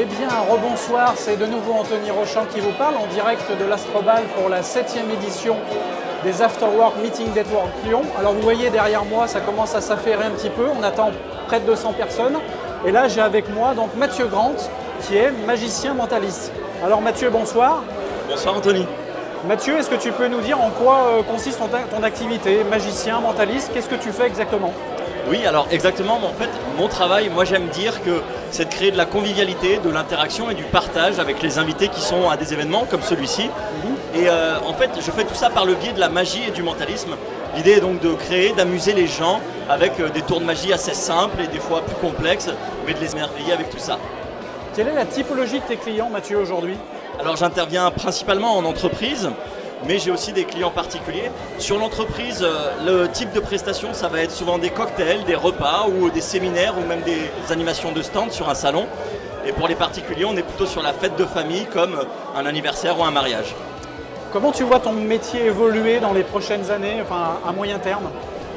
Eh bien, rebonsoir, c'est de nouveau Anthony Rochant qui vous parle en direct de l'Astrobal pour la 7e édition des Afterwork Meeting Network Lyon. Alors vous voyez derrière moi, ça commence à s'affairer un petit peu, on attend près de 200 personnes. Et là, j'ai avec moi donc Mathieu Grant, qui est magicien mentaliste. Alors Mathieu, bonsoir. Bonsoir Anthony. Mathieu, est-ce que tu peux nous dire en quoi consiste ton activité, magicien, mentaliste? Qu'est-ce que tu fais exactement? Oui, alors exactement, en fait, mon travail, moi j'aime dire que c'est de créer de la convivialité, de l'interaction et du partage avec les invités qui sont à des événements comme celui-ci. Et en fait, je fais tout ça par le biais de la magie et du mentalisme. L'idée est donc de créer, d'amuser les gens avec des tours de magie assez simples et des fois plus complexes, mais de les émerveiller avec tout ça. Quelle est la typologie de tes clients, Mathieu, aujourd'hui? Alors j'interviens principalement en entreprise, mais j'ai aussi des clients particuliers. Sur l'entreprise, le type de prestation, ça va être souvent des cocktails, des repas ou des séminaires ou même des animations de stand sur un salon. Et pour les particuliers, on est plutôt sur la fête de famille comme un anniversaire ou un mariage. Comment tu vois ton métier évoluer dans les prochaines années, enfin à moyen terme?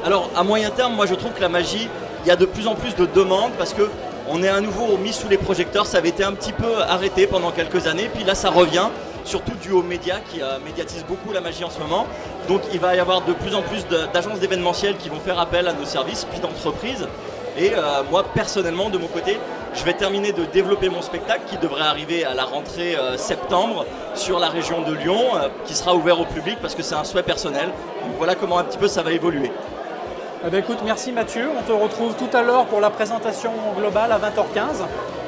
Alors à moyen terme, moi je trouve que la magie, il y a de plus en plus de demandes parce que on est à nouveau mis sous les projecteurs. Ça avait été un petit peu arrêté pendant quelques années, puis là ça revient, surtout dû aux médias qui médiatisent beaucoup la magie en ce moment. Donc il va y avoir de plus en plus d'agences d'événementiel qui vont faire appel à nos services, puis d'entreprises. Et moi personnellement de mon côté, je vais terminer de développer mon spectacle qui devrait arriver à la rentrée septembre sur la région de Lyon, qui sera ouvert au public parce que c'est un souhait personnel. Donc voilà comment un petit peu ça va évoluer. Eh bien, écoute, merci Mathieu, on te retrouve tout à l'heure pour la présentation globale à 20h15.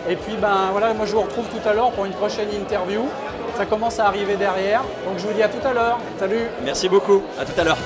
Et puis voilà, moi je vous retrouve tout à l'heure pour une prochaine interview. Ça commence à arriver derrière, donc je vous dis à tout à l'heure. Salut. Merci beaucoup, à tout à l'heure.